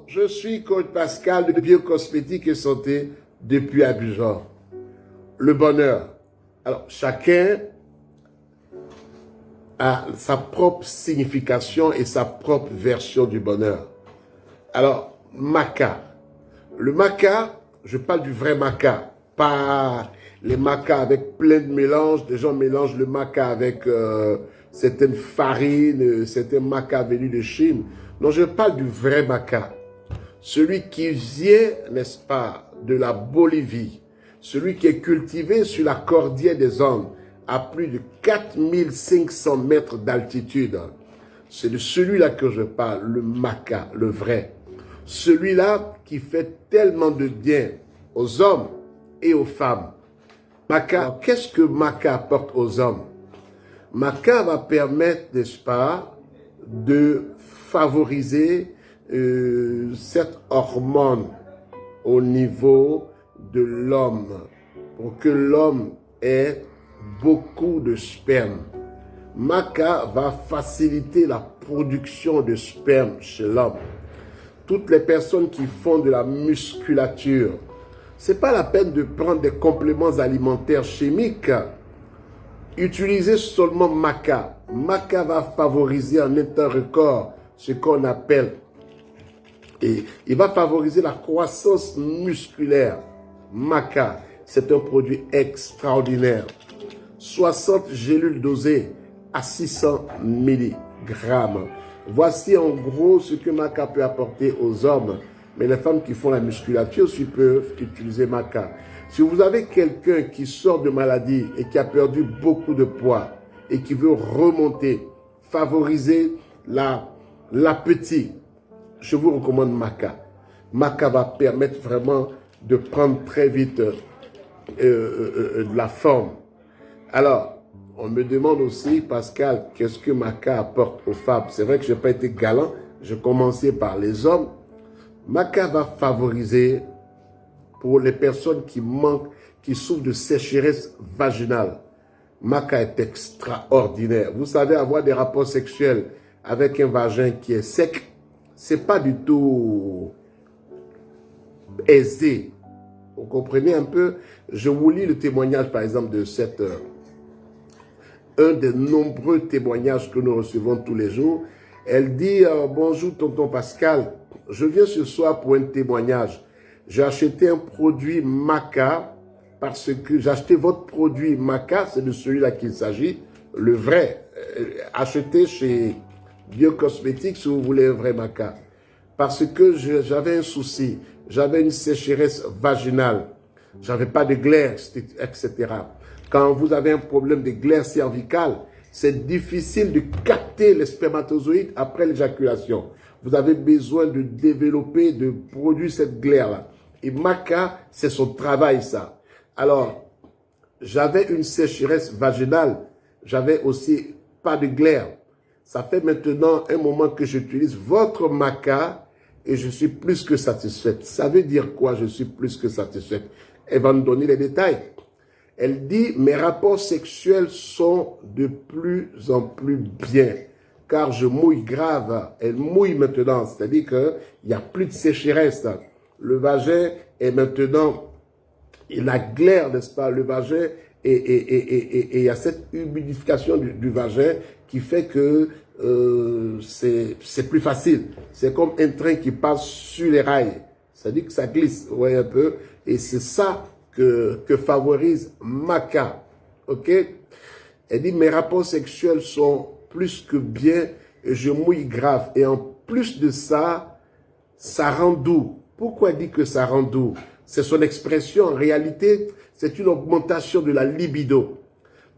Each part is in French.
je suis coach Pascal de Biocosmétique et Santé depuis Abidjan. Le bonheur. Alors, chacun a sa propre signification et sa propre version du bonheur. Alors, maca. Le maca, je parle du vrai maca, pas les macas avec plein de mélanges. Des gens mélangent le maca avec certaines farines, certains macas venus de Chine. Non, je parle du vrai maca. Celui qui vient, n'est-ce pas, de la Bolivie. Celui qui est cultivé sur la cordillère des Andes à plus de 4500 mètres d'altitude. C'est de celui-là que je parle, le maca, le vrai. Celui-là qui fait tellement de bien aux hommes et aux femmes. Maca, qu'est-ce que maca apporte aux hommes? Maca va permettre, n'est-ce pas, de favoriser cette hormone au niveau de l'homme pour que l'homme ait beaucoup de sperme. Maca va faciliter la production de sperme chez l'homme. Toutes les personnes qui font de la musculature, c'est pas la peine de prendre des compléments alimentaires chimiques. Utilisez seulement maca. Maca va favoriser en un temps record ce qu'on appelle, et il va favoriser la croissance musculaire. Maca, c'est un produit extraordinaire. 60 gélules dosées à 600 mg. Voici en gros ce que maca peut apporter aux hommes. Mais les femmes qui font la musculature aussi peuvent utiliser maca. Si vous avez quelqu'un qui sort de maladie et qui a perdu beaucoup de poids et qui veut remonter, favoriser l'appétit, je vous recommande maca. Maca va permettre vraiment de prendre très vite de la forme. Alors, on me demande aussi, Pascal, qu'est-ce que maca apporte aux femmes? C'est vrai que je n'ai pas été galant, je commençais par les hommes. Maca va favoriser pour les personnes qui manquent, qui souffrent de sécheresse vaginale. Maca est extraordinaire. Vous savez, avoir des rapports sexuels avec un vagin qui est sec, c'est pas du tout aisé. Vous comprenez un peu? Je vous lis le témoignage, par exemple, de cette... un des nombreux témoignages que nous recevons tous les jours. Elle dit bonjour tonton Pascal, je viens ce soir pour un témoignage. J'ai acheté un produit maca parce que j'ai acheté votre produit maca, c'est de celui-là qu'il s'agit, le vrai. Acheté chez Biocosmétique si vous voulez un vrai maca. Parce que j'avais un souci, j'avais une sécheresse vaginale, j'avais pas de glaire, etc. Quand vous avez un problème de glaire cervicale, c'est difficile de capter les spermatozoïdes après l'éjaculation. Vous avez besoin de développer, de produire cette glaire-là. Et maca, c'est son travail, ça. Alors, j'avais une sécheresse vaginale. J'avais aussi pas de glaire. Ça fait maintenant un moment que j'utilise votre maca et je suis plus que satisfaite. Ça veut dire quoi, je suis plus que satisfaite? Elle va nous donner les détails. Elle dit, mes rapports sexuels sont de plus en plus bien, car je mouille grave. Elle mouille maintenant, c'est-à-dire qu'il n'y a plus de sécheresse. Le vagin est maintenant, il a glaire, n'est-ce pas, le vagin, et il y a cette humidification du vagin qui fait que c'est plus facile. C'est comme un train qui passe sur les rails. C'est-à-dire que ça glisse, vous voyez un peu, et c'est ça que favorise maca. Ok? Elle dit, mes rapports sexuels sont plus que bien et je mouille grave. Et en plus de ça, ça rend doux. Pourquoi elle dit que ça rend doux? C'est son expression. En réalité, c'est une augmentation de la libido.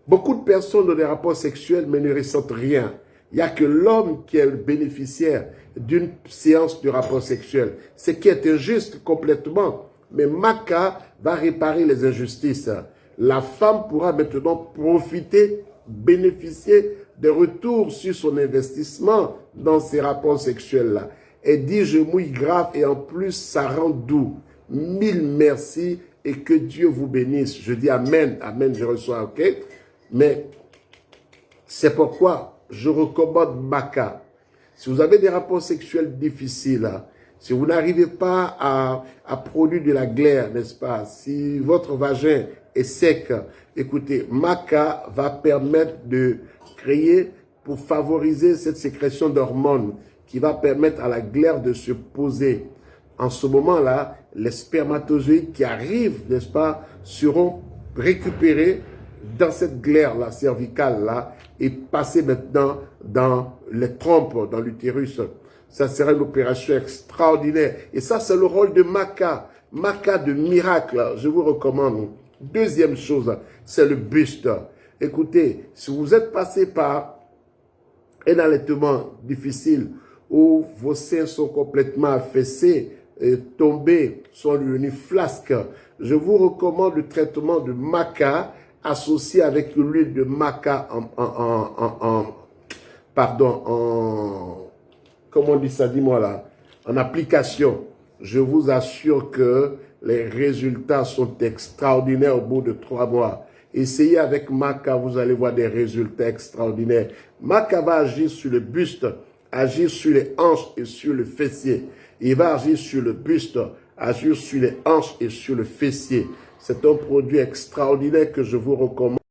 Beaucoup de personnes ont des rapports sexuels mais ne ressentent rien. Il n'y a que l'homme qui est le bénéficiaire d'une séance de rapport sexuel. Ce qui est injuste complètement. Mais maca va réparer les injustices. La femme pourra maintenant profiter, bénéficier des retours sur son investissement dans ces rapports sexuels-là. Elle dit, je mouille grave et en plus, ça rend doux. Mille merci et que Dieu vous bénisse. Je dis amen, amen, je reçois, ok? Mais c'est pourquoi je recommande maca. Si vous avez des rapports sexuels difficiles, Si vous n'arrivez pas à produire de la glaire, n'est-ce pas? Si votre vagin est sec, écoutez, maca va permettre de créer, pour favoriser cette sécrétion d'hormones qui va permettre à la glaire de se poser. En ce moment-là, les spermatozoïdes qui arrivent, n'est-ce pas, seront récupérés dans cette glaire-là, cervicale-là, et passer maintenant dans les trompes, dans l'utérus. Ça sera une opération extraordinaire. Et ça, c'est le rôle de maca. Maca de miracle, je vous recommande. Deuxième chose, c'est le buste. Écoutez, si vous êtes passé par un allaitement difficile où vos seins sont complètement affaissés, tombés, sont devenus flasques, je vous recommande le traitement de maca associé avec l'huile de maca comment on dit ça, dis-moi là, en application. Je vous assure que les résultats sont extraordinaires au bout de 3 mois. Essayez avec maca, vous allez voir des résultats extraordinaires. Maca va agir sur le buste, agir sur les hanches et sur le fessier. Il va agir sur le buste, agir sur les hanches et sur le fessier. C'est un produit extraordinaire que je vous recommande.